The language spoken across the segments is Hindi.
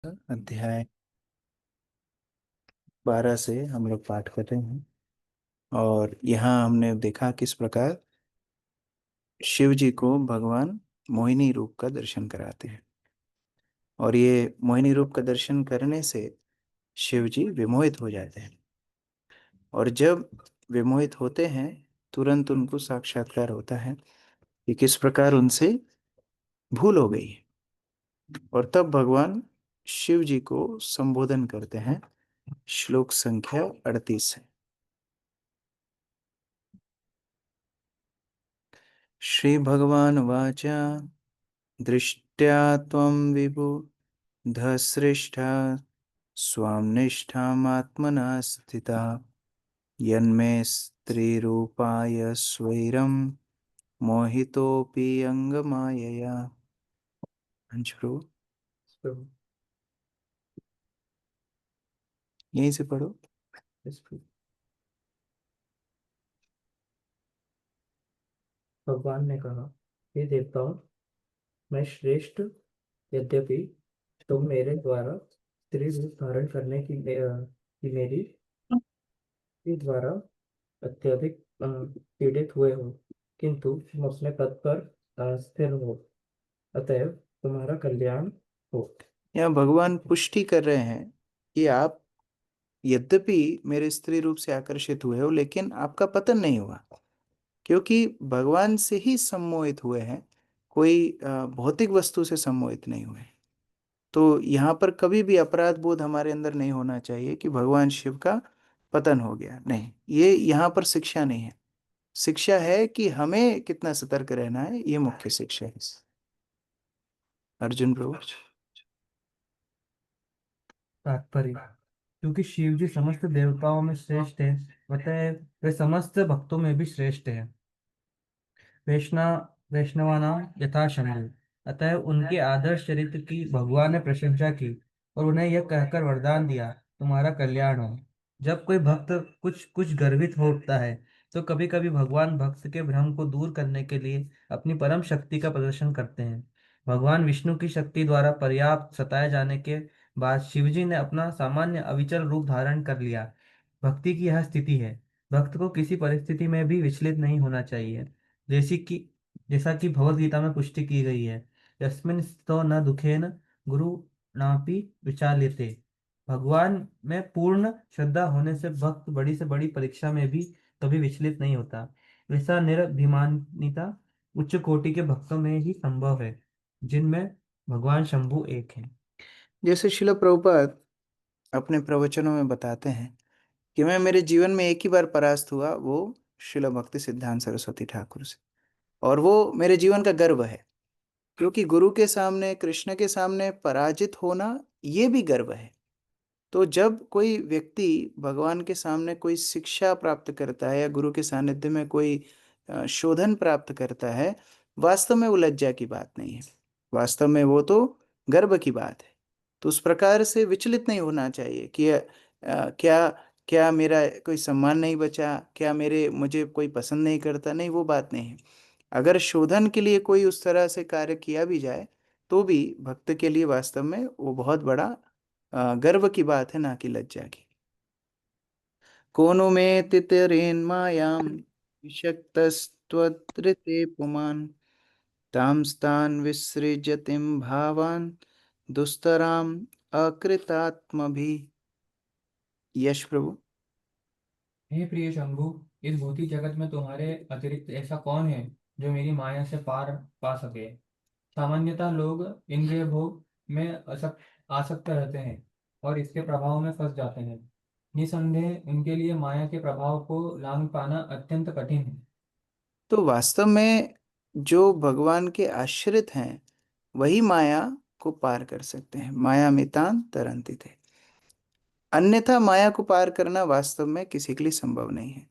अध्याय 12 से हम लोग पाठ कर रहे हैं। और यहाँ हमने देखा किस प्रकार शिव जी को भगवान मोहिनी रूप का दर्शन कराते हैं। और ये मोहिनी रूप का दर्शन करने से शिव जी विमोहित हो जाते हैं। और जब विमोहित होते हैं तुरंत उनको साक्षात्कार होता है कि किस प्रकार उनसे भूल हो गई है। और तब भगवान शिव जी को संबोधन करते हैं। श्लोक संख्या 38 है। श्री भगवान वाचा दृष्ट्या त्वं विबुधसृष्टा स्वां निष्ठामात्मना स्थिता यन्मे स्त्रीरूपाय स्वैरं मोहितोऽपि अंगमायया। अंश प्रभु, प्रभु, यहीं से पढ़ो। यस प्रभु। भगवान ने कहा, हे देवताओं, मैं श्रेष्ठ। यद्यपि तुम मेरे द्वारा स्त्री रूप धारण करने की मेरी के द्वारा अत्यधिक पीड़ित हुए हो, किंतु तुम अपने पद पर स्थिर हो, अतएव तुम्हारा कल्याण हो। यहाँ भगवान पुष्टि कर रहे हैं कि आप यद्यपि मेरे स्त्री रूप से आकर्षित हुए हो लेकिन आपका पतन नहीं हुआ, क्योंकि भगवान से ही सम्मोहित हुए हैं। कोई भौतिक वस्तु से सम्मोहित नहीं हुए। तो यहाँ पर कभी भी अपराध बोध हमारे अंदर नहीं होना चाहिए कि भगवान शिव का पतन हो गया। नहीं, ये यहाँ पर शिक्षा नहीं है। शिक्षा है कि हमें कितना सतर्क रहना है, ये मुख्य शिक्षा है। अर्जुन प्रभु। तात्पर्य, क्योंकि शिव जी समस्त देवताओं में श्रेष्ठ है, अतः वे समस्त भक्तों में भी श्रेष्ठ है। वैष्णव वैष्णवानाम यथा शंभु, अतः उनके आदर्श चरित्र की भगवान ने प्रशंसा की और उन्हें यह कहकर वरदान दिया, तुम्हारा कल्याण हो। जब कोई भक्त कुछ कुछ गर्वित हो उठता है, तो कभी कभी भगवान भक्त के भ्रम को दूर करने के लिए अपनी परम शक्ति का प्रदर्शन करते हैं। भगवान विष्णु की शक्ति द्वारा पर्याप्त सताए जाने के बाद शिवजी ने अपना सामान्य अविचल रूप धारण कर लिया। भक्ति की यह स्थिति है। भक्त को किसी परिस्थिति में भी विचलित नहीं होना चाहिए। जैसी कि जैसा कि भगवत गीता में पुष्टि की गई है, यस्मिन स्थितो न दुखेन गुरु नापि विचाल्यते। भगवान में पूर्ण श्रद्धा होने से भक्त बड़ी से बड़ी परीक्षा में भी कभी विचलित नहीं होता। ऐसा निरभिमानिता उच्च कोटि के भक्तों में ही संभव है, जिनमें भगवान शंभु एक है। जैसे शिला प्रभुपाद अपने प्रवचनों में बताते हैं कि मैं मेरे जीवन में एक ही बार परास्त हुआ, वो शिला भक्ति सिद्धांत सरस्वती ठाकुर से। और वो मेरे जीवन का गर्व है, क्योंकि गुरु के सामने, कृष्ण के सामने पराजित होना ये भी गर्व है। तो जब कोई व्यक्ति भगवान के सामने कोई शिक्षा प्राप्त करता है या गुरु के सानिध्य में कोई शोधन प्राप्त करता है, वास्तव में वो लज्जा की बात नहीं है, वास्तव में वो तो गर्व की बात है। तो उस प्रकार से विचलित नहीं होना चाहिए कि क्या क्या मेरा कोई सम्मान नहीं बचा, क्या मेरे मुझे कोई पसंद नहीं करता। नहीं, वो बात नहीं है। अगर शोधन के लिए कोई उस तरह से कार्य किया भी जाए तो भी भक्त के लिए वास्तव में वो बहुत बड़ा गर्व की बात है, ना कि लज्जा की। कोनो में तितरेन मायाम विषक्तस्त्वत्रिते पुमान् तां स्तान् विसृजतिं भावान् दुस्तराम अकृतात्मभिः। यश प्रभु। हे प्रिय शंभु, इस भौतिक जगत में तुम्हारे अतिरिक्त ऐसा कौन है जो मेरी माया से पार पा सके। सामान्यतः लोग इंद्रिय भोग में आसक्त रहते हैं और इसके प्रभाव में फंस जाते हैं। निसंदेह उनके लिए माया के प्रभाव को लांघ पाना अत्यंत कठिन है। तो वास्तव में जो भगवान के आश्रित हैं वही माया को पार कर सकते हैं। माया मितान तरंति थे, अन्यथा माया को पार करना वास्तव में किसी के लिए संभव नहीं है।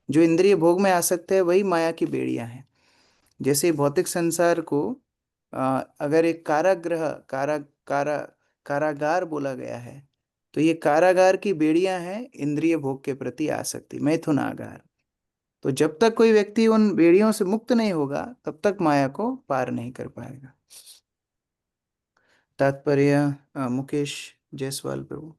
जो इंद्रिय भोग में आसक्त है वही माया की बेड़ियां हैं। जैसे भौतिक संसार को अगर एक कारागृह कारा कारागार बोला गया है, तो ये कारागार की बेड़ियां हैं इंद्रिय भोग के प्रति आसक्ति, मैथुनागार। तो जब तक कोई व्यक्ति उन बेड़ियों से मुक्त नहीं होगा तब तक माया को पार नहीं कर पाएगा। तात्पर्य मुकेश जायसवाल प्रभु।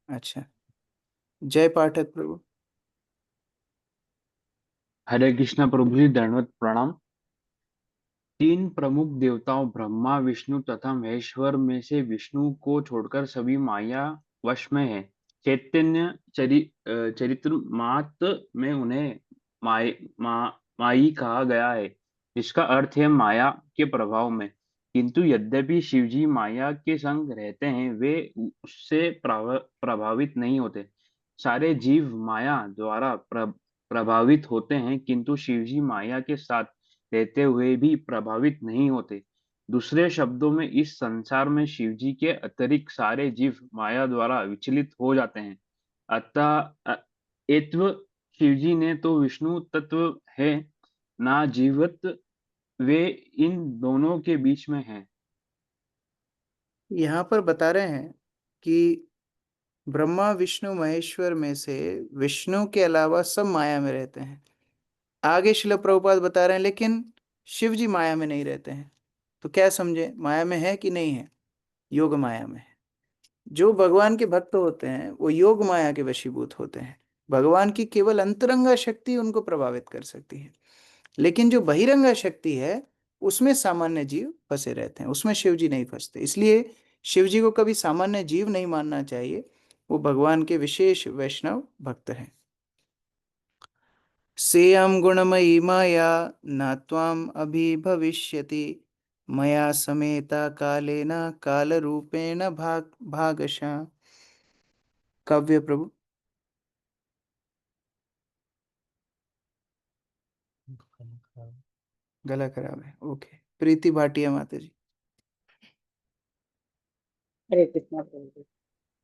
अच्छा, जय पाठक प्रभु। हरे कृष्णा प्रभु जी, दंडवत प्रणाम। तीन प्रमुख देवताओं ब्रह्मा, विष्णु तथा महेश्वर में से विष्णु को छोड़कर सभी माया वश में है। चैतन्य चरित्र मात में उन्हें माई कहा गया है, जिसका अर्थ है माया के प्रभाव में। किंतु यद्यपि शिवजी माया के संग रहते हैं, वे उससे प्रभावित नहीं होते। सारे जीव माया द्वारा प्रभावित होते हैं, किंतु शिवजी माया के साथ रहते हुए भी प्रभावित नहीं होते। दूसरे शब्दों में, इस संसार में शिवजी के अतिरिक्त सारे जीव माया द्वारा विचलित हो जाते हैं। अतः एत्व शिवजी ने तो विष्णु तत्व है, ना जीवत, वे इन दोनों के बीच में हैं। यहाँ पर बता रहे हैं कि ब्रह्मा विष्णु महेश्वर में से विष्णु के अलावा सब माया में रहते हैं। आगे शिल प्रभुपाद बता रहे हैं लेकिन शिव जी माया में नहीं रहते हैं। तो क्या समझे, माया में है कि नहीं है? योग माया में है। जो भगवान के भक्त होते हैं वो योग माया के वशीभूत होते हैं। भगवान की केवल अंतरंगा शक्ति उनको प्रभावित कर सकती है, लेकिन जो बहिरंगा शक्ति है उसमें सामान्य जीव फंसे रहते हैं, उसमें शिव जी नहीं फंसते। इसलिए शिव जी को कभी सामान्य जीव नहीं मानना चाहिए, वो भगवान के विशेष वैष्णव भक्त हैं। सेयं गुणमयी माया न त्वाम अभिभविष्यति, मया समेता कालेन काल रूपेण भागशः। काव्य प्रभु। गला खराब है, ओके। प्रीति भाटिया माता जी। हरे कृष्णा प्रभु जी।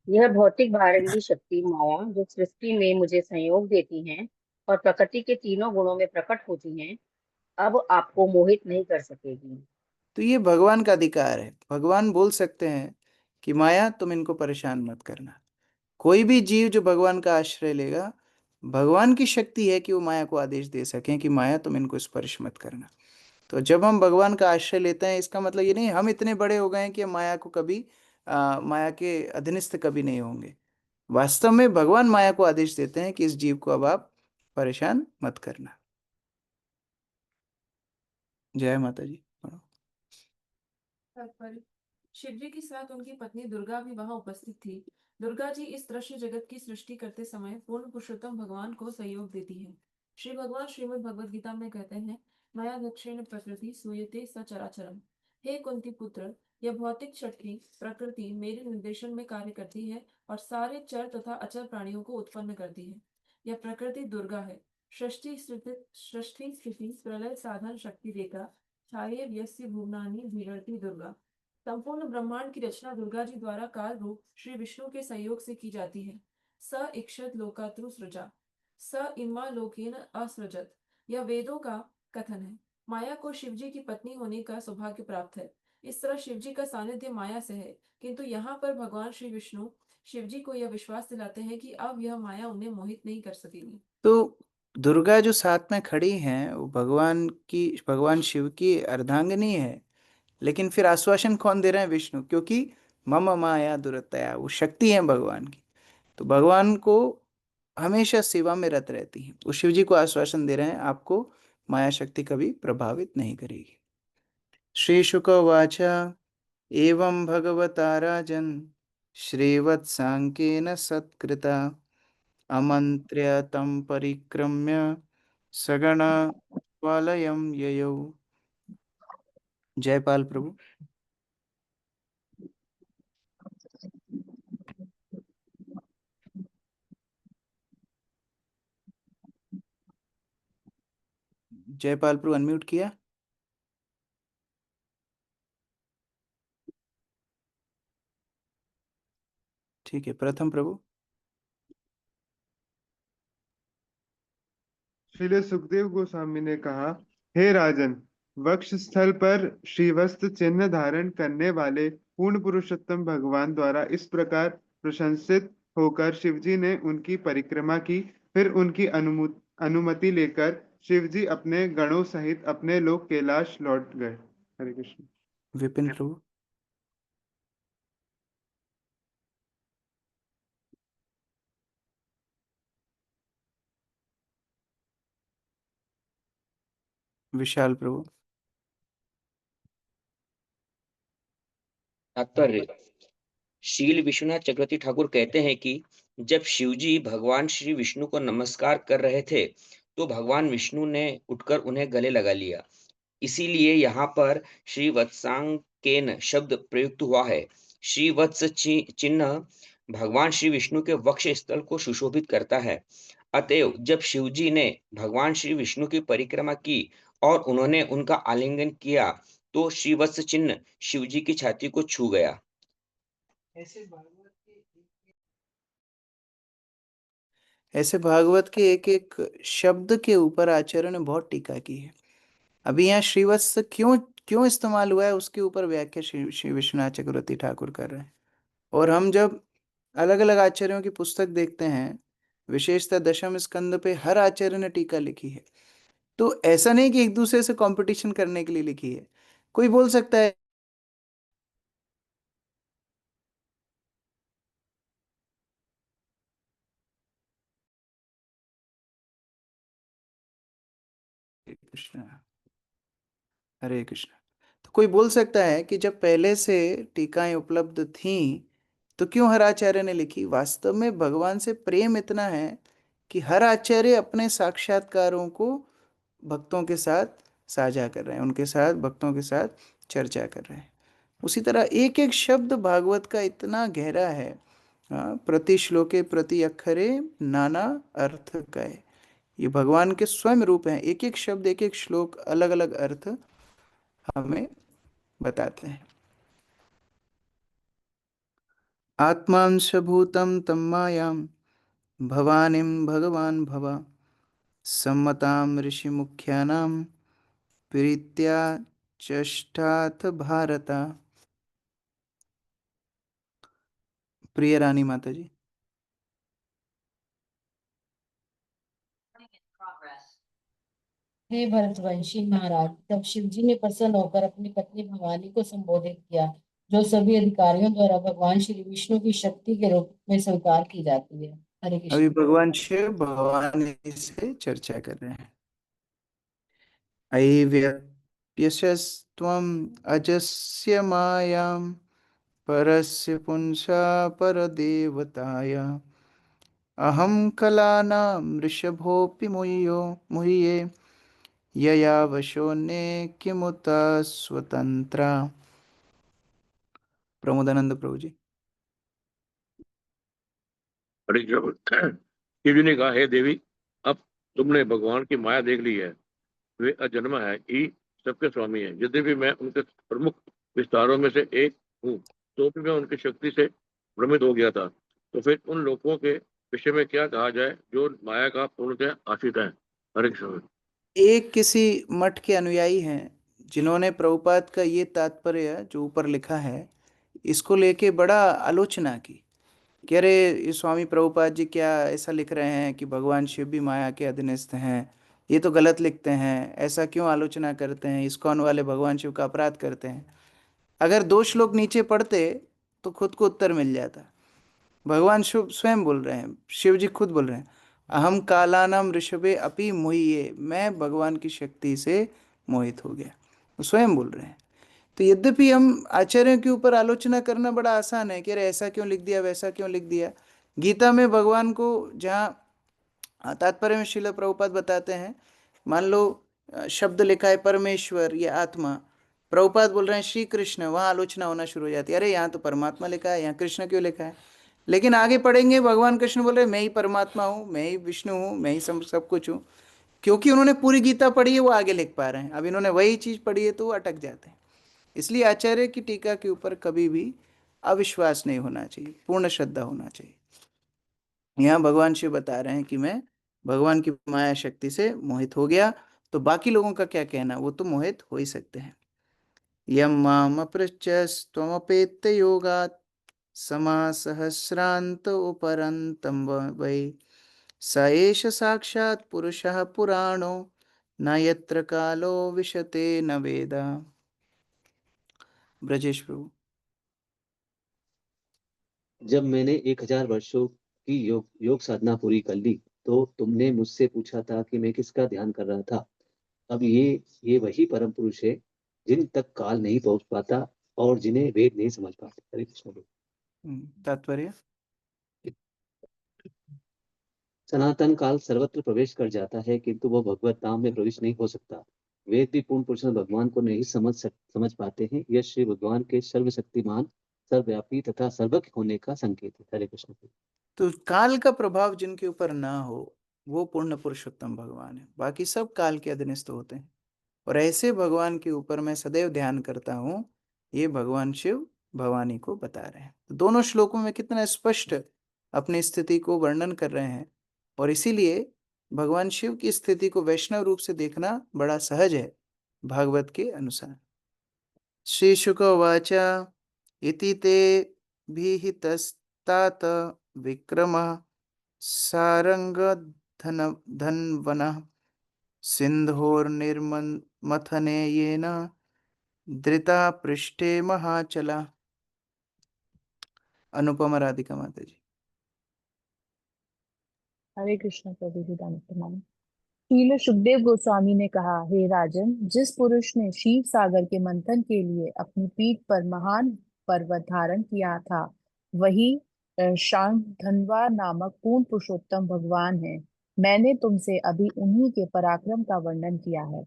यह भौतिक भारंगी शक्ति माया जो सृष्टि में मुझे संयोग देती हैं और प्रकृति के तीनों गुणों में प्रकट होती हैं, अब आपको मोहित नहीं कर सकेगी। तो ये भगवान का अधिकार है। भगवान बोल सकते हैं कि माया तुम इनको परेशान मत करना। कोई भी जीव जो भगवान का आश्रय लेगा, भगवान की शक्ति है कि वो माया को आदेश दे सकें कि माया तुम इनको स्पर्श मत करना। तो जब हम भगवान का आश्रय लेते हैं, इसका मतलब ये नहीं हम इतने बड़े हो गए हैं कि हम माया को कभी माया के अधीनस्थ कभी नहीं होंगे। वास्तव में भगवान माया को आदेश देते हैं कि इस जीव को अब आप परेशान मत करना। जय माता जी। तात्पर्य, शिवजी के साथ उनकी पत्नी दुर्गा भी वहां उपस्थित थी। दुर्गा जी इस दृश्य जगत की सृष्टि करते समय पूर्ण पुरुषोत्तम भगवान को सहयोग देती है। श्री भगवान श्रीमद् भगवद गीता में कहते हैं, मया दक्षिण प्रकृति सूयते सचराचरम। हे कुंती पुत्र, यह भौतिक शक्ति प्रकृति मेरे निर्देशन में कार्य करती है और सारे चर तथा अचर प्राणियों को उत्पन्न करती है। यह प्रकृति दुर्गा है। सृष्टि स्थिति प्रलय साधन शक्ति रेखा छाये व्यस्य भुवनानि भीरति दुर्गा। संपूर्ण ब्रह्मांड की रचना दुर्गा जी द्वारा काल रूप श्री विष्णु के सहयोग से की जाती है। स इक्षत लोकात्रु सृजा, स इमा लोकेन असृजत। यह वेदों का कथन है। माया को शिवजी की पत्नी होने का सौभाग्य प्राप्त है। इस तरह शिवजी का सानिध्य माया से है, किंतु यहाँ पर भगवान श्री विष्णु शिवजी को यह विश्वास दिलाते हैं कि अब यह माया उन्हें मोहित नहीं कर सकेगी। तो दुर्गा जो साथ में खड़ी हैं वो भगवान शिव की अर्धांगिनी है। लेकिन फिर आश्वासन कौन दे रहे हैं? विष्णु, क्योंकि मम माया दुरतया, वो शक्ति है भगवान की। तो भगवान को हमेशा सेवा में रत रहती है। वो शिव जी को आश्वासन दे रहे हैं आपको माया शक्ति कभी प्रभावित नहीं करेगी। श्री शुक उवाच एवं भगवता राजन् श्रीवत्साङ्केन सत्कृता अमन्त्र्य तं परिक्रम्य सगणवालयं ययौ। जयपाल प्रभु। जयपाल प्रभु अनम्यूट किया। ठीक है, प्रथम प्रभु। श्रील सुखदेव गोस्वामी ने कहा, हे राजन, वक्ष स्थल पर श्रीवस्त्र चिन्ह धारण करने वाले पूर्ण पुरुषोत्तम भगवान द्वारा इस प्रकार प्रशंसित होकर शिवजी ने उनकी परिक्रमा की। फिर उनकी अनुमति लेकर शिवजी अपने गणों सहित अपने लोक कैलाश लौट गए। हरे कृष्ण। विपिन प्रभु। विशाल प्रभु। तात्पर्य। शील विश्वनाथ चक्रवर्ती ठाकुर कहते हैं कि जब शिवजी भगवान श्री विष्णु को नमस्कार कर रहे थे तो भगवान विष्णु ने उठकर उन्हें गले लगा लिया। इसीलिए यहाँ पर श्री वत्सांकेन शब्द प्रयुक्त हुआ है। श्री वत्स चिन्ह भगवान श्री विष्णु के वक्ष स्थल को सुशोभित करता है। अतएव जब शिवजी ने भगवान श्री विष्णु की परिक्रमा की और उन्होंने उनका आलिंगन किया तो श्रीवत्स चिन्ह शिवजी की छाती को छू गया। ऐसे भागवत के एक एक शब्द के ऊपर आचार्य ने बहुत टीका की है। अभी यहाँ श्रीवत्स क्यों क्यों इस्तेमाल हुआ है उसके ऊपर व्याख्या श्री विश्वनाथ चक्रवर्ती ठाकुर कर रहे हैं। और हम जब अलग अलग आचार्यों की पुस्तक देखते हैं, विशेषतः दशम स्कंद पे हर आचार्य ने टीका लिखी है। तो ऐसा नहीं कि एक दूसरे से कंपटीशन करने के लिए लिखी है। कोई बोल सकता है कृष्ण, हरे कृष्ण। तो कोई बोल सकता है कि जब पहले से टीकाएं उपलब्ध थीं तो क्यों हर आचार्य ने लिखी। वास्तव में भगवान से प्रेम इतना है कि हर आचार्य अपने साक्षात्कारों को भक्तों के साथ साझा कर रहे हैं, उनके साथ भक्तों के साथ चर्चा कर रहे हैं। उसी तरह एक एक शब्द भागवत का इतना गहरा है। प्रति श्लोके प्रति अक्षरे नाना अर्थ का है। ये भगवान के स्वयं रूप हैं। एक एक शब्द एक एक श्लोक अलग अलग अर्थ हमें बताते हैं। आत्मांश भूतं तम मायां भवानीं भगवान भवा सम्मतां ऋषि मुख्यानां प्रीत्या चष्टाथ भारत। प्रिय रानी माता जी। हे भरतवंशी महाराज, तब शिवजी ने प्रसन्न होकर अपनी पत्नी भवानी को संबोधित किया, जो सभी अधिकारियों द्वारा भगवान श्री विष्णु की शक्ति के रूप में स्वीकार की जाती है। हरे अभी कृष्ण। भगवान शिव भवानी से चर्चा कर रहे हैं। अय्यस्त्वम् अजस्य मायां परस्य पुंसा परदेवताय अहं कलानां वृषभोऽपि मुह्ये यया वशोन्ये किमुत स्वतंत्रा। प्रमोदानंद प्रभु जी। बड़ी शिव जी ने कहा, हे देवी, अब तुमने भगवान की माया देख ली है। वे अजन्मा है ही सबके स्वामी है। यद्यपि मैं उनके प्रमुख विस्तारों में से एक हूँ तो भी मैं उनकी शक्ति से भ्रमित हो गया था। तो फिर उन लोगों के विषय में क्या कहा जाए जो माया का पूर्णतः आश्रित है। हरे कृष्ण। एक किसी मठ के अनुयायी हैं जिन्होंने प्रभुपाद का ये तात्पर्य जो ऊपर लिखा है इसको लेके बड़ा आलोचना की कि अरे ये स्वामी प्रभुपाद जी क्या ऐसा लिख रहे हैं कि भगवान शिव भी माया के अधीनस्थ हैं। ये तो गलत लिखते हैं, ऐसा क्यों आलोचना करते हैं, इस्कॉन वाले भगवान शिव का अपराध करते हैं। अगर 2 श्लोक नीचे पढ़ते तो खुद को उत्तर मिल जाता। भगवान शिव स्वयं बोल रहे हैं, शिव जी खुद बोल रहे हैं, अहम कालानाम ऋषभे अपि मोहिए, मैं भगवान की शक्ति से मोहित हो गया। वो स्वयं बोल रहे हैं। तो यद्यपि हम आचार्यों के ऊपर आलोचना करना बड़ा आसान है कि अरे ऐसा क्यों लिख दिया, वैसा क्यों लिख दिया। गीता में भगवान को जहाँ तात्पर्य में श्रील प्रभुपाद बताते हैं, मान लो शब्द लिखा है परमेश्वर या आत्मा, प्रभुपाद बोल रहे हैं श्री कृष्ण, वहाँ आलोचना होना शुरू हो जाती है, अरे यहाँ तो परमात्मा लिखा है, यहाँ कृष्ण क्यों लिखा है। लेकिन आगे पढ़ेंगे भगवान कृष्ण बोल रहे हैं मैं ही परमात्मा हूँ, मैं ही विष्णु हूँ, मैं ही सब कुछ हूँ। क्योंकि उन्होंने पूरी गीता पढ़ी है वो आगे लिख पा रहे हैं। अब इन्होंने वही चीज़ पढ़ी है तो वो अटक जाते हैं। इसलिए आचार्य की टीका के ऊपर कभी भी अविश्वास नहीं होना चाहिए, पूर्ण श्रद्धा होना चाहिए। यहाँ भगवान शिव बता रहे हैं कि मैं भगवान की माया शक्ति से मोहित हो गया, तो बाकी लोगों का क्या कहना, वो तो मोहित हो ही सकते हैं। यम माम अपृच्छस्त्वमपेत्य योगात् समासहस्रांत उपरंतम वै स एष साक्षात् पुरुषः पुराणो न यत्र कालो विशते न वेद। ब्रजेश प्रभु। जब मैंने 1000 वर्षों की योग साधना पूरी कर ली तो तुमने मुझसे पूछा था कि मैं किसका ध्यान कर रहा था। अब ये वही परम पुरुष है जिन तक काल नहीं पहुंच पाता और जिन्हें वेद नहीं समझ पाते। हरे कृष्ण प्रभु। तात्पर्य। सनातन काल सर्वत्र प्रवेश कर जाता है किंतु वह भगवत धाम में प्रवेश नहीं हो सकता। वेद भी पूर्ण पुरुषों भगवान को नहीं समझ पाते हैं। यह श्री भगवान के सर्वशक्तिमान, सर्वव्यापी तथा सर्वज्ञ होने का संकेत है। हरे कृष्ण। तो काल का प्रभाव जिनके ऊपर ना हो वो पूर्ण पुरुषोत्तम भगवान है, बाकी सब काल के अधीनस्थ होते हैं। और ऐसे भगवान के ऊपर मैं सदैव ध्यान करता हूँ, ये भगवान शिव भवानी को बता रहे हैं। तो दोनों श्लोकों में कितना स्पष्ट अपनी स्थिति को वर्णन कर रहे हैं। और इसीलिए भगवान शिव की स्थिति को वैष्णव रूप से देखना बड़ा सहज है भागवत के अनुसार। श्री शुक उवाच इति ते भीहितस्तात विक्रमः सारंगधन्वनः सिन्धोर्निर्मथने येन धृता पृष्ठे महाचला। अनुपमा राधिका माता जी। हरे कृष्ण प्रभु जी प्रणाम। श्रील सुखदेव गोस्वामी ने कहा, हे राजन, जिस पुरुष ने क्षीर सागर के मंथन के लिए अपनी पीठ पर महान पर्वत धारण किया था वही शांतधन्वा नामक पूर्ण पुरुषोत्तम भगवान है। मैंने तुमसे अभी उन्हीं के पराक्रम का वर्णन किया है।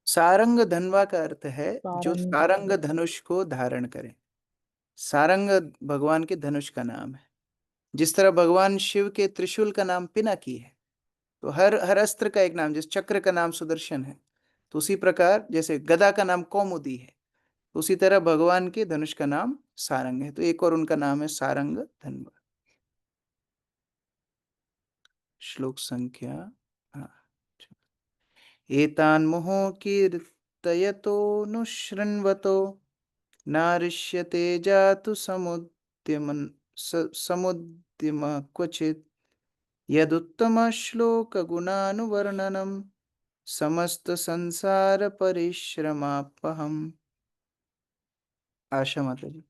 सारंग धनवा का अर्थ है जो सारंग सारंग धनुष को धारण करे। सारंग भगवान के धनुष का नाम है। जिस तरह भगवान शिव के त्रिशूल का नाम पिनाकी है, तो हर हर अस्त्र का एक नाम, जैसे चक्र का नाम सुदर्शन है, तो उसी प्रकार जैसे गदा का नाम कौमुदी है, तो उसी तरह भगवान के धनुष का नाम सारंग है। तो एक और उनका नाम है सारंग धन्वा। श्लोक संख्या। हाँ। एतान् मोहो कीर्तयतो नुशृण्वतो नारिष्यते जातु समुद्यम क्वचित् यदुत्तम श्लोक गुणानुवर्णनम समस्त संसार परिश्रमापहम। आशा माता जी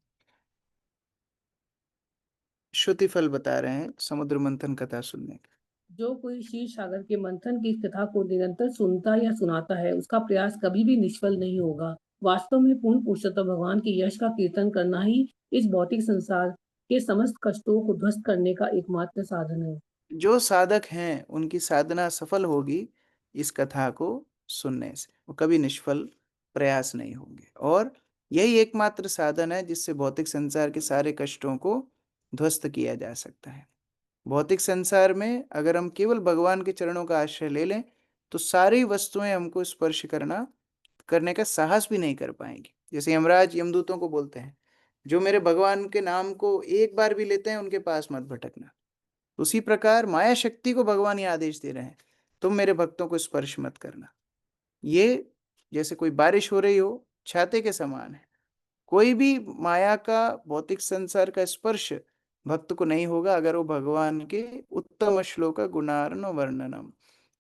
श्रुति फल बता रहे हैं समुद्र मंथन कथा सुनने का। जो कोई क्षीर सागर के मंथन की कथा को निरंतर सुनता या सुनाता है उसका प्रयास कभी भी निष्फल नहीं होगा। वास्तव में पूर्ण पुरुषोत्तम भगवान के यश का कीर्तन करना ही इस भौतिक संसार के समस्त कष्टों को ध्वस्त करने का एकमात्र साधन है। जो साधक हैं उनकी साधना सफल होगी इस कथा को सुनने से, वो कभी निष्फल प्रयास नहीं होंगे। और यही एकमात्र साधन है जिससे भौतिक संसार के सारे कष्टों को ध्वस्त किया जा सकता है। भौतिक संसार में अगर हम केवल भगवान के चरणों का आश्रय ले लें तो सारी वस्तुएं हमको स्पर्श करने का साहस भी नहीं कर पाएंगी। जैसे यमराज यमदूतों को बोलते हैं, जो मेरे भगवान के नाम को एक बार भी लेते हैं उनके पास मत भटकना। उसी प्रकार माया शक्ति को भगवान ये आदेश दे रहे हैं, तुम मेरे भक्तों को स्पर्श मत करना। ये जैसे कोई बारिश हो रही हो छाते के समान है। कोई भी माया का भौतिक संसार का स्पर्श भक्त को नहीं होगा अगर वो भगवान के उत्तम श्लोक गुणार्न वर्णनम,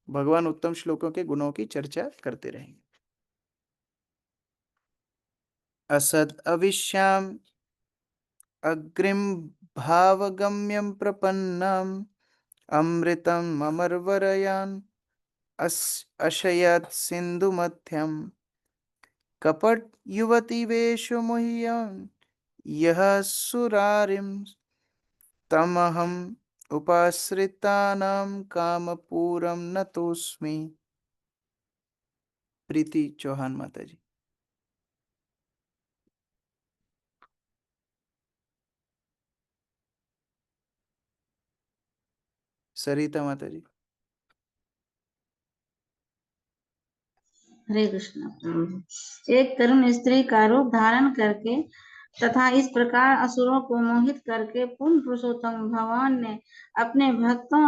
भगवान उत्तम श्लोकों के गुणों की चर्चा करते रहेंगे। असद अविश्याम अग्रिम भावगम्यम प्रपन्नम अमृतम अमरवरयान अशयत सिंधु मध्यम कपट युवती वेशो मुह्यं यह सुरारिम तमहम उपाश्रितानां कामपूरम नतोस्मि। प्रीति चौहान माता जी। सरिता माता जी। हरे कृष्ण। एक तरुण स्त्री का रूप धारण करके तथा इस प्रकार असुरों को मोहित करके पूर्ण पुरुषोत्तम भगवान ने अपने भक्तों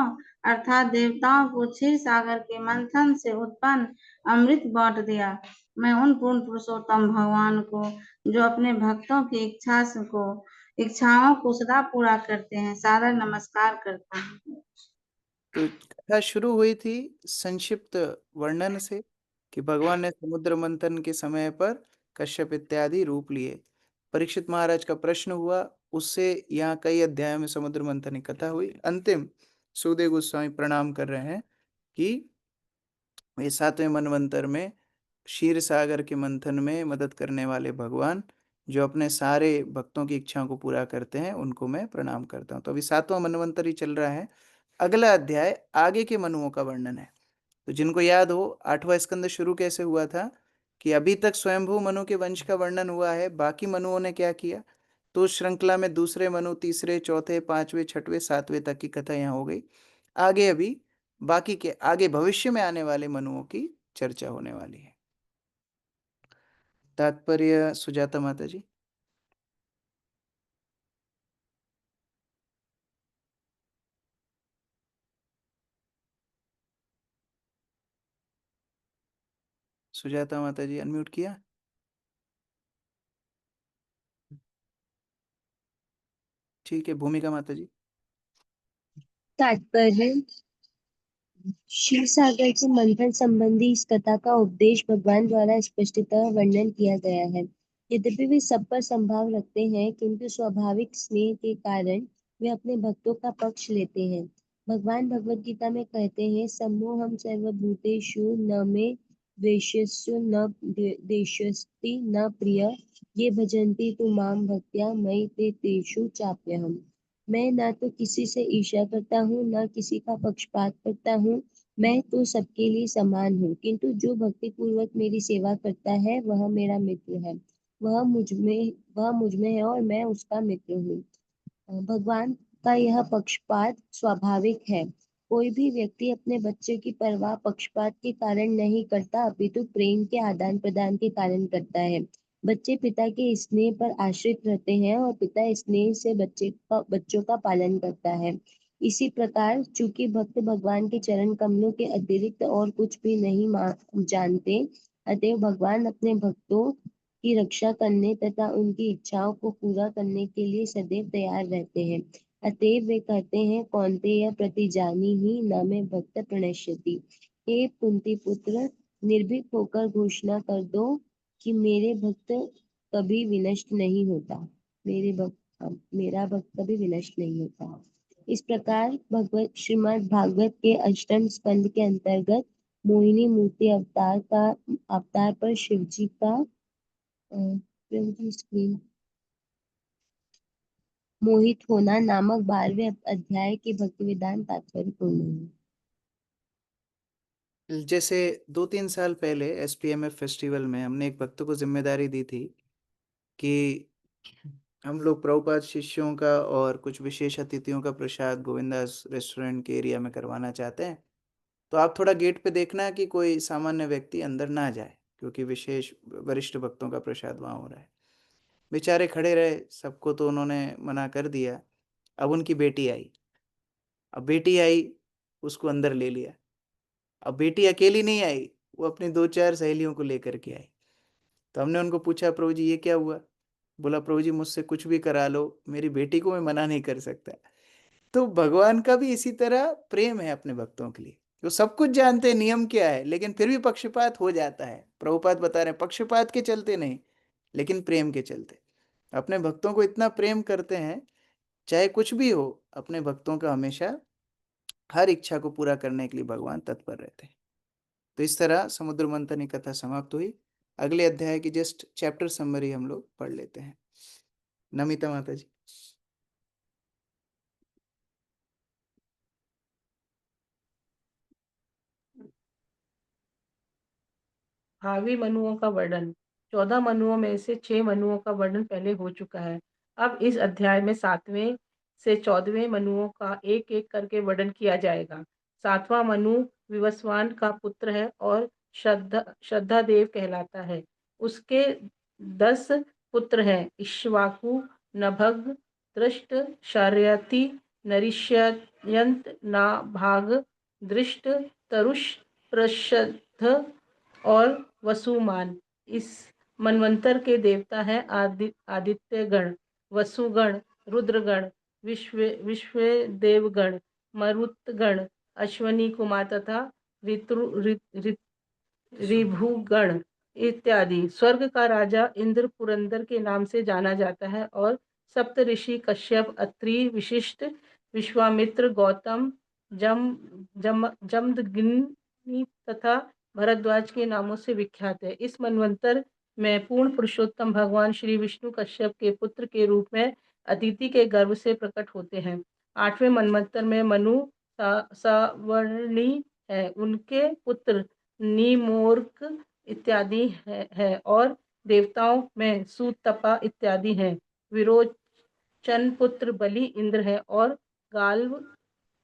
अर्थात देवताओं को क्षीर सागर के मंथन से उत्पन्न अमृत बांट दिया। मैं उन पूर्ण पुरुषोत्तम भगवान को जो अपने भक्तों की इच्छाओं को सदा पूरा करते हैं सादर नमस्कार करता हूँ। तो कथा शुरू हुई थी संक्षिप्त वर्णन से कि भगवान ने समुद्र मंथन के समय पर कश्यप इत्यादि रूप लिए। परीक्षित महाराज का प्रश्न हुआ, उससे यहाँ कई अध्यायों में समुद्र मंथन की कथा हुई। अंतिम सुखदेव गोस्वामी प्रणाम कर रहे हैं कि ये 7वें मनवंतर में क्षीर सागर के मंथन में मदद करने वाले भगवान, जो अपने सारे भक्तों की इच्छाओं को पूरा करते हैं, उनको मैं प्रणाम करता हूँ। तो अभी 7वां मनवंतर ही चल रहा है। अगला अध्याय आगे के मनुओं का वर्णन है। तो जिनको याद हो 8वां स्कंद शुरू कैसे हुआ था कि अभी तक स्वयंभू मनु के वंश का वर्णन हुआ है, बाकी मनुओं ने क्या किया। तो उस श्रृंखला में दूसरे मनु, तीसरे, चौथे, 5वें, 6वें, 7वें तक की कथा यहाँ हो गई। आगे अभी बाकी के आगे भविष्य में आने वाले मनुओं की चर्चा होने वाली है। तात्पर्य सुजाता माता जी। सुजाता माता जी अनम्यूट किया। ठीक है, भूमिका माता जी। तात्पर्य शिव सागर के मंथन संबंधी इस कथा का उपदेश भगवान द्वारा स्पष्टतः वर्णन किया गया है। यद्यपि वे सब पर संभाव रखते हैं, किंतु स्वाभाविक स्नेह के कारण वे अपने भक्तों का पक्ष लेते हैं। भगवान भगवत गीता में कहते हैं, सम्मोहम सर्वभूतेषु न मे द्वेष्यस्यो न देष्यस्ति न प्रिय ये भजन्ति तु माम भक्त्या मयि ते तेषु चाप्यहम्। मैं ना तो किसी से ईर्ष्या करता हूँ, ना किसी का पक्षपात करता हूँ। मैं तो सबके लिए समान हूँ, किंतु जो भक्ति पूर्वक मेरी सेवा करता है वह मेरा मित्र है। वह मुझ में है और मैं उसका मित्र हूँ। भगवान का यह पक्षपात स्वाभाविक है। कोई भी व्यक्ति अपने बच्चे की परवाह पक्षपात के कारण नहीं करता, अपितु प्रेम के आदान प्रदान के कारण करता है। बच्चे पिता के स्नेह पर आश्रित रहते हैं और पिता स्नेह से बच्चों का पालन करता है। इसी प्रकार चूंकि भक्त भगवान के चरण कमलों के अतिरिक्त और कुछ भी नहीं जानते, अतएव भगवान अपने भक्तों की रक्षा करने तथा उनकी इच्छाओं को पूरा करने के लिए सदैव तैयार रहते हैं। अतएव वे कहते हैं, कौन्तेय प्रतिजानी ही न मे भक्त प्रणश्यति। हे कुंती पुत्र, निर्भीक होकर घोषणा कर दो कि मेरे भक्त कभी विनष्ट नहीं होता। मेरा भक्त कभी विनष्ट नहीं होता। इस प्रकार श्रीमद् भागवत के अष्टम स्कंद के अंतर्गत मोहिनी मूर्ति अवतार पर शिव जी का स्क्रीन मोहित होना नामक 12वें अध्याय के भक्ति विधान तात्पर्य पूर्ण है। जैसे 2-3 साल पहले SPMF फेस्टिवल में हमने एक भक्त को जिम्मेदारी दी थी कि हम लोग प्रभुपाद शिष्यों का और कुछ विशेष अतिथियों का प्रसाद गोविंदास रेस्टोरेंट के एरिया में करवाना चाहते हैं, तो आप थोड़ा गेट पे देखना कि कोई सामान्य व्यक्ति अंदर ना जाए, क्योंकि विशेष वरिष्ठ भक्तों का प्रसाद वहाँ हो रहा है। बेचारे खड़े रहे, सबको तो उन्होंने मना कर दिया। अब उनकी बेटी आई, उसको अंदर ले लिया। अब बेटी अकेली नहीं आई, वो अपनी 2-4 सहेलियों को लेकर के आई। तो हमने उनको पूछा, प्रभु जी ये क्या हुआ? बोला, प्रभु जी मुझसे कुछ भी करा लो, मेरी बेटी को मैं मना नहीं कर सकता। तो भगवान का भी इसी तरह प्रेम है अपने भक्तों के लिए। वो सब कुछ जानते हैं नियम क्या है, लेकिन फिर भी पक्षपात हो जाता है। प्रभुपाद बता रहे हैं, पक्षपात के चलते नहीं, लेकिन प्रेम के चलते। अपने भक्तों को इतना प्रेम करते हैं, चाहे कुछ भी हो, अपने भक्तों का हमेशा हर इच्छा को पूरा करने के लिए भगवान तत्पर रहते हैं। तो इस तरह समुद्र मंथन की कथा समाप्त हुई। अगले अध्याय की जस्ट चैप्टर समरी हम लोग पढ़ लेते हैं। नमिता माता जी। भावी मनुओं का वर्णन। 14 मनुओं में से 6 मनुओं का वर्णन पहले हो चुका है। अब इस अध्याय में 7वें से 14वें मनुओं का एक एक करके वर्णन किया जाएगा। 7वां मनु विवस्वान का पुत्र है और श्रद्धा देव कहलाता है। उसके 10 पुत्र हैं, इक्ष्वाकु, नभग, दृष्ट, शार्यति, नरिष्ययंत, नाभाग, दृष्ट, तरुष, प्रषध और वसुमान। इस मनवंतर के देवता हैं आदित्य गण, वसुगण, रुद्रगण, विश्व देवगण, मरुतगण, अश्वनी कुमार तथा ऋभुगण इत्यादि। स्वर्ग का राजा इंद्र पुरंदर के नाम से जाना जाता है और सप्त ऋषि कश्यप, अत्रि, विशिष्ट, विश्वामित्र, गौतम, जमदग्नि तथा भरद्वाज के नामों से विख्यात है। इस मनवंतर में पूर्ण पुरुषोत्तम भगवान श्री विष्णु कश्यप के पुत्र के रूप में अदिति के गर्भ से प्रकट होते हैं। 8वें मनवंतर में मनु सावर्णी है, उनके पुत्र निमोर्क इत्यादि है और देवताओं में सुतपा इत्यादि हैं। विरोचन पुत्र बलि इंद्र है और गाल्व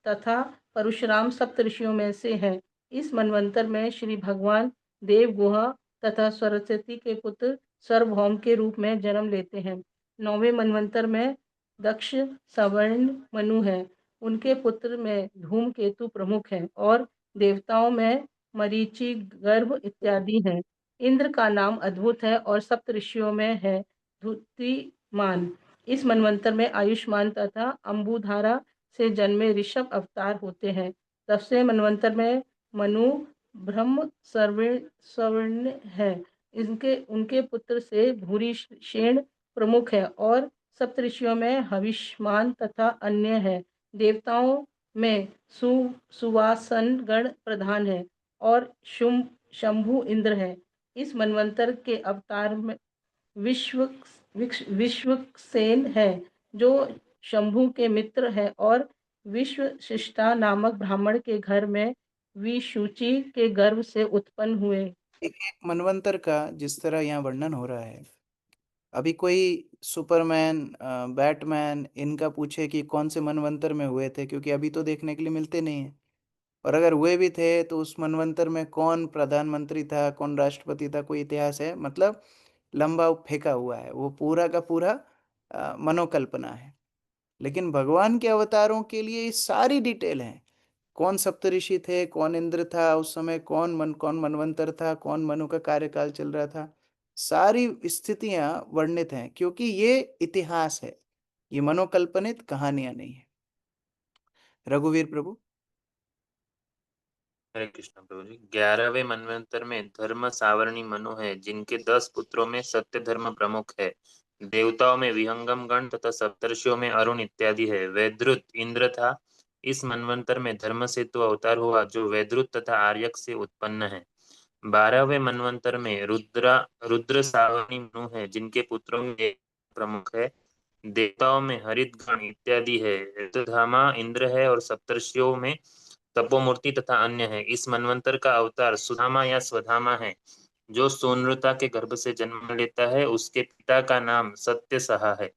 तथा परशुराम सप्त ऋषियों में से हैं। इस मनवंतर में श्री भगवान देवगुहा तथा सरस्वती के पुत्र सार्वभौम के रूप में जन्म लेते हैं। 9वें मनवंतर में दक्ष सवर्ण मनु है, उनके पुत्र में धूमकेतु प्रमुख हैं और देवताओं में मरीचि, गर्भ इत्यादि हैं। इंद्र का नाम अद्भुत है और सप्त ऋषियों में है धुतिमान। इस मनवंतर में आयुष्मान तथा अंबुधारा से जन्मे ऋषभ अवतार होते हैं। 10वें मनवंतर में मनु ब्रह्म सवर्ण है, उनके पुत्र से भूरिश्रवण प्रमुख है और सप्तऋषियों में हविष्मान तथा अन्य है। देवताओं में सुवासन गण प्रधान है और शंभु इंद्र है। इस मनवंतर के अवतार में विश्वक्सेन है, जो शंभु के मित्र है और विश्वशिष्टा नामक ब्राह्मण के घर में विशुचि के गर्भ से उत्पन्न हुए। एक मनवंतर का जिस तरह यहाँ वर्णन हो रहा है, अभी कोई सुपरमैन, बैटमैन इनका पूछे कि कौन से मनवंतर में हुए थे, क्योंकि अभी तो देखने के लिए मिलते नहीं है। और अगर हुए भी थे तो उस मनवंतर में कौन प्रधानमंत्री था, कौन राष्ट्रपति था, कोई इतिहास है? मतलब लंबा फेंका हुआ है, वो पूरा का पूरा मनोकल्पना है। लेकिन भगवान के अवतारों के लिए ये सारी डिटेल है। कौन सप्तऋषि थे, कौन इंद्र था उस समय, कौन मनवंतर था, कौन मनु का कार्यकाल चल रहा था, सारी स्थितियां वर्णित हैं, क्योंकि ये इतिहास है, ये मनोकल्पनित कहानियां नहीं है। रघुवीर प्रभु। हरे कृष्ण प्रभु जी। 11वें मनवंतर में धर्म सावरणी मनु है, जिनके 10 पुत्रों में सत्य धर्म प्रमुख है। देवताओं में विहंगम गण तथा सप्तर्षियों में अरुण इत्यादि है। वैद्रुत इंद्र था। इस मनवंतर में धर्म सेतु अवतार हुआ, जो वैद्रुत तथा आर्यक से उत्पन्न है। 12वें मनवंतर में रुद्र सावरणी मनु है, जिनके पुत्रों में प्रमुख है। देवताओं में हरित गण इत्यादि है। ऋतुधामा इंद्र है और सप्तर्षियों में तपोमूर्ति तथा अन्य है। इस मनवंतर का अवतार सुधामा या स्वधामा है, जो सोनृता के गर्भ से जन्म लेता है। उसके पिता का नाम सत्य सहा है।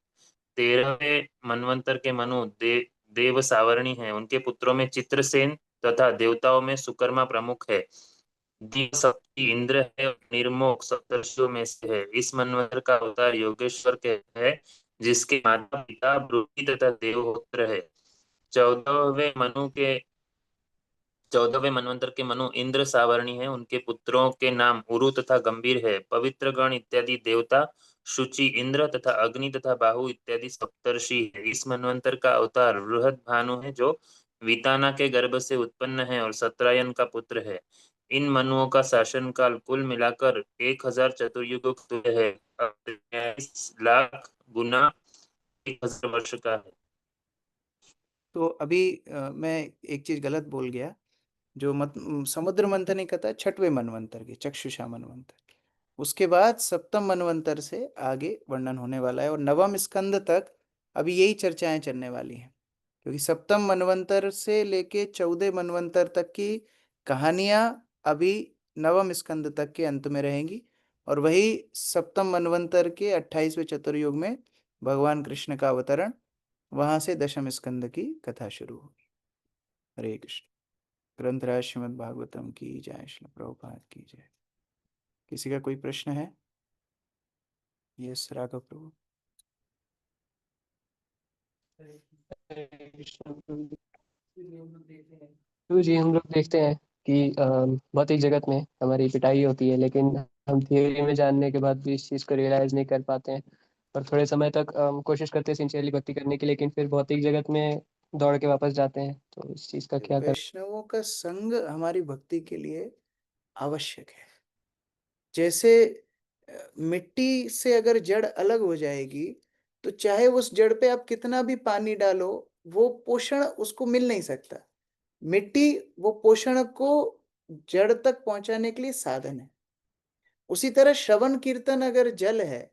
13वें मनवंतर के मनु देव सावरणी है, उनके पुत्रों में चित्रसेन तथा देवताओं में सुकर्मा प्रमुख है। दिव सप्ती इंद्र है और निर्मोक सप्तर्षियों में से है। इस मनवंतर का अवतार योगेश्वर के है, जिसके माता पिता ब्रूहि तथा देवहोत्र है। 14वें मनवंतर के मनु इंद्र सावरणी है, उनके पुत्रों के नाम उरु तथा गंभीर है। पवित्र गण इत्यादि देवता शुचि, इंद्र तथा अग्नि तथा बाहु इत्यादि सप्तर्षि है। इस मनवंतर का अवतार बृहद भानु है, जो विताना के गर्भ से उत्पन्न है और सत्रायन का पुत्र है। इन मनुओं का शासनकाल कुल मिलाकर 1000 चतुर्युगों का तुल्य है। 23 लाख गुना 1000 वर्ष का है। तो अभी मैं एक चीज गलत बोल गया। जो समुद्र मंथन ही कहता है 6वें मनवंतर की, चक्षुषा मनवंतर, उसके बाद 7वें मनवंतर से आगे वर्णन होने वाला है और 9वें स्कंद तक अभी यही चर्चाएं चलने वाली हैं, क्योंकि 7वें मनवंतर से लेके 14वें मनवंतर तक की कहानियां अभी 9वें स्कंद तक के अंत में रहेंगी, और वही 7वें मनवंतर के 28वें चतुर्युग में भगवान कृष्ण का अवतरण, वहां से 10वें स्कंद की कथा शुरू होगी। हरे कृष्ण। ग्रंथराज श्रीमद् भागवतम की जय, श्री प्रभुपाद की जय। किसी का कोई प्रश्न है? यस राघव प्रभु। तो जी हम लोग देखते हैं कि भौतिक जगत में हमारी पिटाई होती है, लेकिन हम थियोरी में जानने के बाद भी इस चीज़ को रियलाइज नहीं कर पाते हैं और थोड़े समय तक कोशिश करते हैं सिंसियरली भक्ति करने की, लेकिन फिर भौतिक जगत में दौड़ के वापस जाते हैं। तो इस चीज़ का क्या कर। वैष्णवों का संग हमारी भक्ति के लिए आवश्यक है। जैसे मिट्टी से अगर जड़ अलग हो जाएगी तो चाहे उस जड़ पे आप कितना भी पानी डालो, वो पोषण उसको मिल नहीं सकता। मिट्टी वो पोषण को जड़ तक पहुंचाने के लिए साधन है। उसी तरह श्रवण कीर्तन अगर जल है,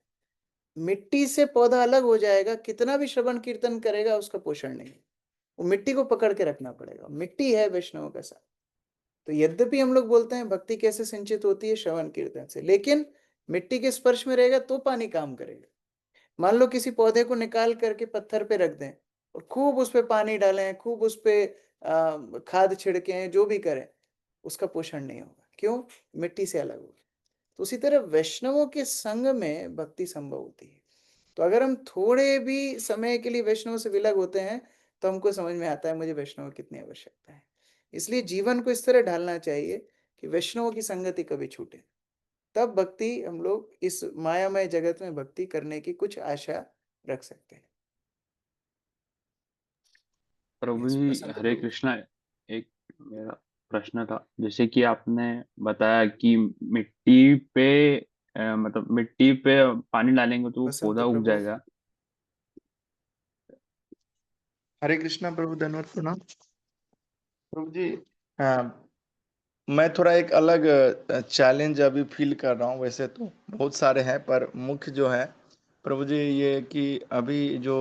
मिट्टी से पौधा अलग हो जाएगा, कितना भी श्रवण कीर्तन करेगा उसका पोषण नहीं है, वो मिट्टी को पकड़ के रखना पड़ेगा। मिट्टी है वैष्णव का साथ। तो यद्यपि हम लोग बोलते हैं भक्ति कैसे संचित होती है, श्रवण कीर्तन से, लेकिन मिट्टी के स्पर्श में रहेगा तो पानी काम करेगा। मान लो किसी पौधे को निकाल करके पत्थर पे रख दें और खूब उस पर पानी डालें, खूब उस पर खाद छिड़कें, जो भी करें, उसका पोषण नहीं होगा। क्यों? मिट्टी से अलग होगा। तो उसी तरह वैष्णवों के संग में भक्ति संभव होती है। तो अगर हम थोड़े भी समय के लिए वैष्णव से विलग होते हैं तो हमको समझ में आता है मुझे वैष्णव की कितनी आवश्यकता है। इसलिए जीवन को इस तरह ढालना चाहिए कि वैष्णवों की संगति कभी छूटे, तब भक्ति हम लोग इस मायामय जगत में भक्ति करने की कुछ आशा रख सकते हैं। प्रभु Yes, जी बसंत हरे प्रभु। कृष्णा। एक मेरा प्रश्न था, जैसे कि आपने बताया कि मिट्टी पे मतलब मिट्टी पे पानी डालेंगे तो वो बसंत पौधा उग प्रभु। जाएगा। हरे कृष्णा प्रभु, धन्यवाद प्रणाम प्रभु जी। मैं थोड़ा एक अलग चैलेंज अभी फील कर रहा हूँ। वैसे तो बहुत सारे हैं पर मुख्य जो है प्रभु जी ये कि अभी जो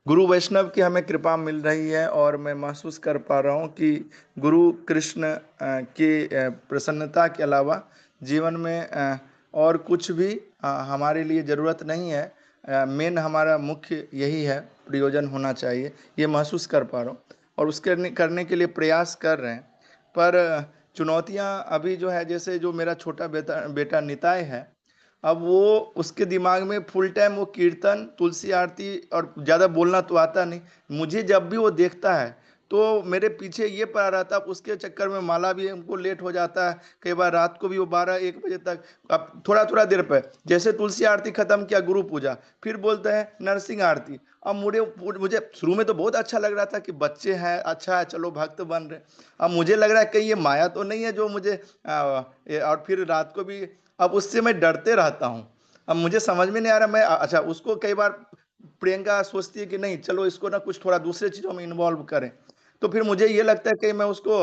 गुरु वैष्णव की हमें कृपा मिल रही है और मैं महसूस कर पा रहा हूँ कि गुरु कृष्ण की प्रसन्नता के अलावा जीवन में और कुछ भी हमारे लिए ज़रूरत नहीं है। मेन हमारा मुख्य यही है, प्रयोजन होना चाहिए, ये महसूस कर पा रहा हूँ और उसके करने के लिए प्रयास कर रहे हैं। पर चुनौतियाँ अभी जो है, जैसे जो मेरा छोटा बेटा निताय है, अब वो उसके दिमाग में फुल टाइम वो कीर्तन, तुलसी आरती, और ज़्यादा बोलना तो आता नहीं। मुझे जब भी वो देखता है तो मेरे पीछे ये पड़ा रहता है। उसके चक्कर में माला भी हमको लेट हो जाता है, कई बार रात को भी वो 12-1 बजे तक। अब थोड़ा थोड़ा देर पर जैसे तुलसी आरती खत्म किया, गुरु पूजा, फिर बोलते हैं नरसिंह आरती। अब मुझे शुरू में तो बहुत अच्छा लग रहा था कि बच्चे हैं, अच्छा है, चलो भक्त बन रहे। अब मुझे लग रहा है कहीं ये माया तो नहीं है जो मुझे और फिर रात को भी अब उससे मैं डरते रहता हूँ। अब मुझे समझ में नहीं आ रहा। मैं अच्छा, उसको कई बार प्रियंका सोचती है कि नहीं चलो इसको ना कुछ थोड़ा दूसरे चीज़ों में इन्वॉल्व करें, तो फिर मुझे ये लगता है कि मैं उसको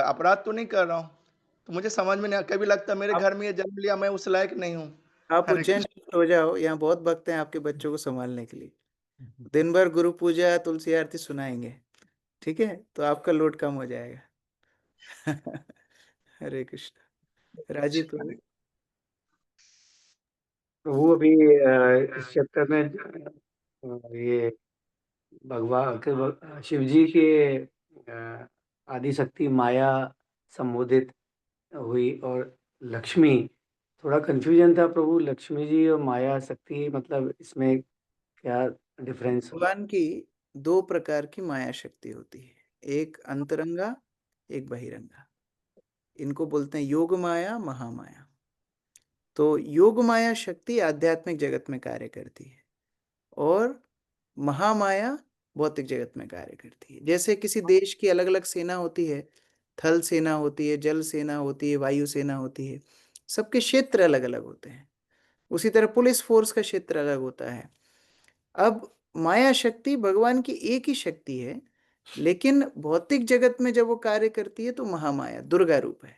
अपराध तो नहीं कर रहा हूँ। तो मुझे समझ में नहीं, कभी लगता है मेरे आप घर में ये जन्म लिया, मैं उस लायक नहीं हूँ। आप हरे उज्जैन कृष्ण। शिफ्ट हो जाओ, यहाँ बहुत भक्त हैं आपके बच्चों को संभालने के लिए। दिन भर गुरु पूजा तुलसी आरती सुनाएंगे, ठीक है? तो आपका लोड कम हो जाएगा। हरे कृष्ण। राजीव प्रभु। प्रभु अभी इस चैप्टर में ये भगवान के शिव जी के आदि शक्ति माया संबोधित हुई और लक्ष्मी, थोड़ा कंफ्यूजन था प्रभु। लक्ष्मी जी और माया शक्ति, मतलब इसमें क्या डिफरेंस? भगवान की दो प्रकार की माया शक्ति होती है, एक अंतरंगा, एक बहिरंगा। इनको बोलते हैं योग माया, महामाया। तो योग माया शक्ति आध्यात्मिक जगत में कार्य करती है और महामाया भौतिक जगत में कार्य करती है। जैसे किसी देश की अलग अलग सेना होती है, थल सेना होती है, जल सेना होती है, वायु सेना होती है, सबके क्षेत्र अलग अलग होते हैं। उसी तरह पुलिस फोर्स का क्षेत्र अलग होता है। अब माया शक्ति भगवान की एक ही शक्ति है, लेकिन भौतिक जगत में जब वो कार्य करती है तो महामाया दुर्गा रूप है,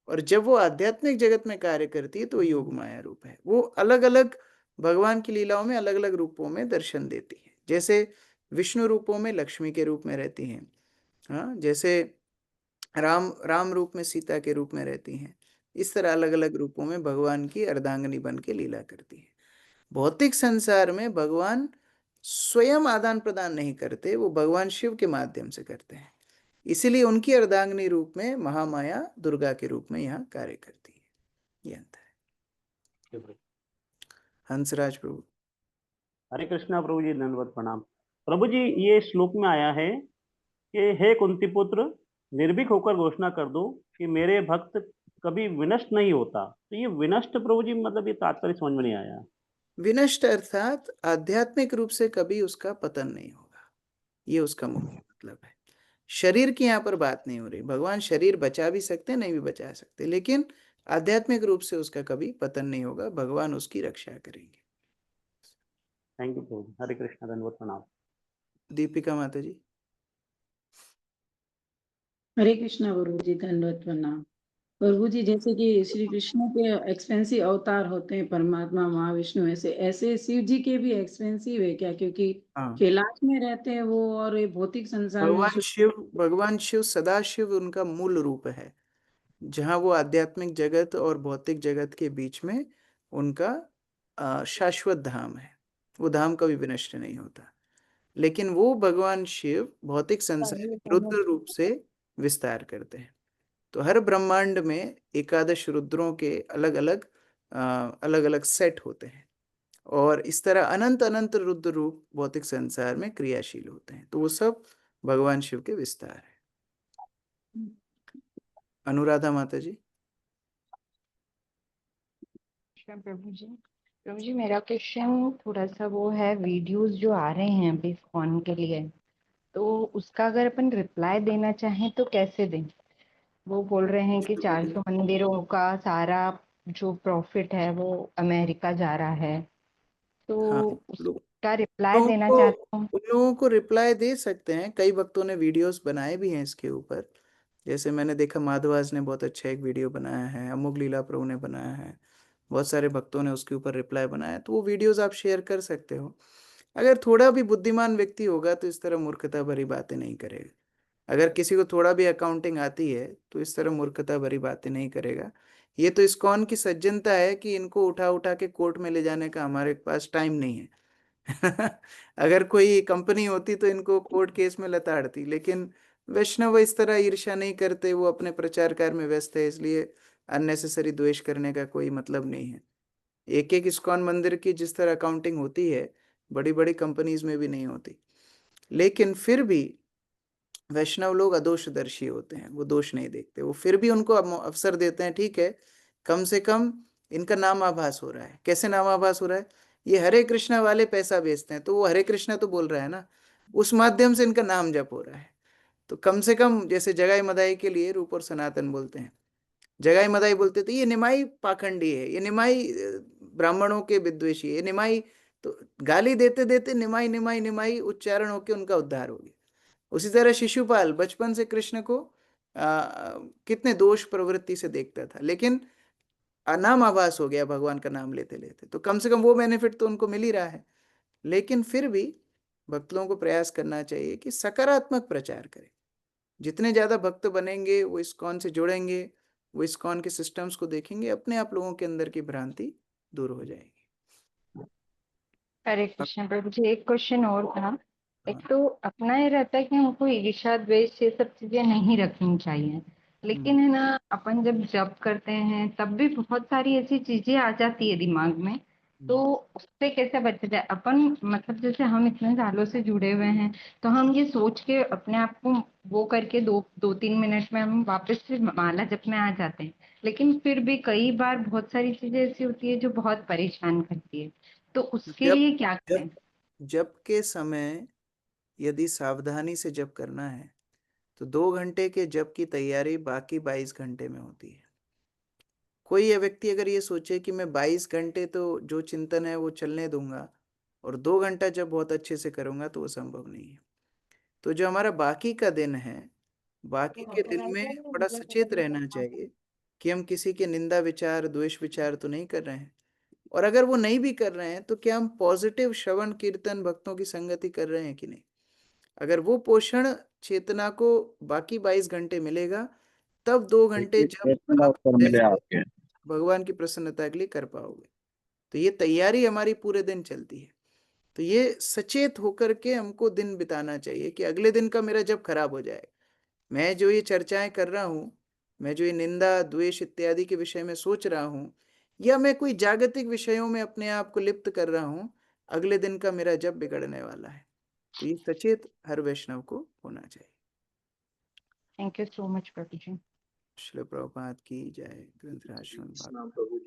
और जब वो आध्यात्मिक जगत में कार्य करती है तो वो योग माया रूप है। वो अलग अलग भगवान की लीलाओं में अलग अलग रूपों में दर्शन देती है। जैसे विष्णु रूपों में लक्ष्मी के रूप में रहती हैं, हाँ, जैसे राम रूप में सीता के रूप में रहती हैं। इस तरह अलग अलग रूपों में भगवान की अर्धांगिनी बन के लीला करती है। भौतिक संसार में भगवान स्वयं आदान प्रदान नहीं करते, वो भगवान शिव के माध्यम से करते हैं। इसीलिए उनकी अर्धांगिनी रूप में महामाया दुर्गा के रूप में यहाँ कार्य करती है। ये अंतर है। हंसराज प्रभु। हरे कृष्णा प्रभु जी, दंडवत प्रणाम। प्रभु जी, ये श्लोक में आया है कि हे कुंती पुत्र, निर्भीक होकर घोषणा कर दो कि मेरे भक्त कभी विनष्ट नहीं होता। तो ये विनष्ट प्रभु जी, मतलब ये तात्पर्य समझ में नहीं आया। विनष्ट अर्थात आध्यात्मिक रूप से कभी उसका पतन नहीं होगा, ये उसका मुख्य मतलब है। शरीर की यहाँ पर बात नहीं हो रही। भगवान शरीर बचा भी सकते, नहीं भी बचा सकते, लेकिन आध्यात्मिक रूप से उसका कभी पतन नहीं होगा, भगवान उसकी रक्षा करेंगे। थैंक यू प्रभु। हरे कृष्णा, दंडवत प्रणाम। दीपिका माता जी। हरे कृष्णा प्रभु जी, दंडवत प्रणाम। प्रभु जी, जैसे कि श्री कृष्ण के एक्सपेंसिव अवतार होते हैं परमात्मा महाविष्णु, ऐसे शिव जी के भी एक्सपेंसिव है क्या? क्योंकि हाँ, कैलाश में रहते हैं वो और ये भौतिक संसार में भगवान शिव सदाशिव उनका मूल रूप है, जहाँ वो आध्यात्मिक जगत और भौतिक जगत के बीच में उनका शाश्वत धाम है। वो धाम कभी विनष्ट नहीं होता। लेकिन वो भगवान शिव भौतिक संसार में रुद्र रूप से विस्तार करते हैं। तो हर ब्रह्मांड में एकादश रुद्रों के अलग अलग सेट होते हैं, और इस तरह अनंत अनंत रुद्र रूप भौतिक संसार में क्रियाशील होते हैं। तो वो सब भगवान शिव के विस्तार है। अनुराधा माता जी। प्रभु जी मेरा क्वेश्चन थोड़ा सा वो है, वीडियोस जो आ रहे हैं अभी फोन के लिए, तो उसका अगर अपन रिप्लाई देना चाहें तो कैसे दें? वो बोल रहे हैं कि 400 मंदिरों का सारा जो प्रॉफिट है वो अमेरिका जा रहा है, तो हाँ, उसका रिप्लाई देना चाहता हूँ। उन लोगों को रिप्लाई दे सकते हैं। कई भक्तों ने वीडियोस बनाए भी हैं इसके ऊपर। जैसे मैंने देखा माधवाज ने बहुत अच्छा एक वीडियो बनाया है, अमोघ लीला प्रभु ने बनाया है, बहुत सारे भक्तों ने उसके ऊपर रिप्लाई बनाया। तो वो वीडियोस आप शेयर कर सकते हो। अगर थोड़ा भी बुद्धिमान व्यक्ति होगा तो इस तरह मूर्खता भरी बातें नहीं करेगा। अगर किसी को थोड़ा भी अकाउंटिंग आती है तो इस तरह मूर्खता भरी बातें नहीं करेगा। ये तो इस्कॉन की सज्जनता है कि इनको उठा उठा के कोर्ट में ले जाने का हमारे पास टाइम नहीं है। अगर कोई कंपनी होती तो इनको कोर्ट केस में लताड़ती, लेकिन वैष्णव इस तरह ईर्ष्या नहीं करते। वो अपने प्रचार कार्य में व्यस्त है, इसलिए अननेसेसरी द्वेष करने का कोई मतलब नहीं है। एक एक इस्कॉन मंदिर की जिस तरह अकाउंटिंग होती है, बड़ी बड़ी कंपनीज में भी नहीं होती। लेकिन फिर भी वैष्णव लोग अदोषदर्शी होते हैं, वो दोष नहीं देखते। वो फिर भी उनको अवसर देते हैं, ठीक है कम से कम इनका नामाभास हो रहा है। कैसे नामाभास हो रहा है? ये हरे कृष्णा वाले पैसा बेचते हैं, तो वो हरे कृष्णा तो बोल रहा है ना, उस माध्यम से इनका नाम जप हो रहा है। तो कम से कम जैसे जगाई मदाई के लिए रूप और सनातन बोलते हैं, जगाई मदाई बोलते थे ये निमाई पाखंडी है, ये निमाई ब्राह्मणों के विद्वेषी है, ये निमाई। तो गाली देते देते निमाई निमाई निमाई उच्चारण होकर उनका उद्धार हो गया। उसी तरह शिशुपाल बचपन से कृष्ण को कितने दोष प्रवृत्ति से देखता था, लेकिन नाम आभास हो गया भगवान का नाम लेते लेते। तो कम से कम वो बेनिफिट तो उनको मिल ही रहा है। लेकिन फिर भी भक्त लोगों को प्रयास करना चाहिए कि सकारात्मक प्रचार करें। जितने ज्यादा भक्त बनेंगे, वो इस्कॉन से जुड़ेंगे, वो इस्कॉन के सिस्टम्स को देखेंगे, अपने आप लोगों के अंदर की भ्रांति दूर हो जाएगी। हरे कृष्ण प्रभु जी, एक क्वेश्चन और था। एक तो अपना ये रहता है कि हमको ईर्ष्या द्वेष ये सब चीजें नहीं रखनी चाहिए, लेकिन है ना अपन जब जप करते हैं तब भी बहुत सारी ऐसी चीजें आ जाती है दिमाग में, तो उससे कैसे बचा जाए अपन? मतलब जैसे हम इतने सालों से जुड़े हुए हैं, तो हम ये सोच के अपने आप को वो करके दो तीन मिनट में हम वापस से माला जप में आ जाते हैं, लेकिन फिर भी कई बार बहुत सारी चीजें ऐसी होती है जो बहुत परेशान करती है, तो उसके जब लिए क्या करें? जब के समय यदि सावधानी से जप करना है तो 2 घंटे के जप की तैयारी बाकी 22 घंटे में होती है। कोई ये व्यक्ति अगर ये सोचे कि मैं 22 घंटे तो जो चिंतन है वो चलने दूंगा और 2 घंटा जब बहुत अच्छे से करूंगा, तो वो संभव नहीं है। तो जो हमारा बाकी का दिन है, बाकी के दिन में बड़ा सचेत रहना चाहिए कि हम किसी के निंदा विचार द्वेष विचार तो नहीं कर रहे हैं। और अगर वो नहीं भी कर रहे हैं तो क्या हम पॉजिटिव श्रवण कीर्तन भक्तों की संगति कर रहे हैं कि नहीं। अगर वो पोषण चेतना को बाकी 22 घंटे मिलेगा, तब 2 घंटे जब आप भगवान की प्रसन्नता के लिए कर पाओगे। तो ये तैयारी हमारी पूरे दिन चलती है। तो ये सचेत होकर के हमको दिन बिताना चाहिए कि अगले दिन का मेरा जब खराब हो जाए, मैं जो ये चर्चाएं कर रहा हूँ, मैं जो ये निंदा द्वेष इत्यादि के विषय में सोच रहा हूँ, या मैं कोई जागतिक विषयों में अपने आप को लिप्त कर रहा हूँ, अगले दिन का मेरा जब बिगड़ने वाला है। तो ये सचेत हर वैष्णव को होना चाहिए। थैंक यू सो मच प्रभु जी। श्री प्रभुपाद की जय। ग्रंथराज श्रीमद् भागवत। प्रभु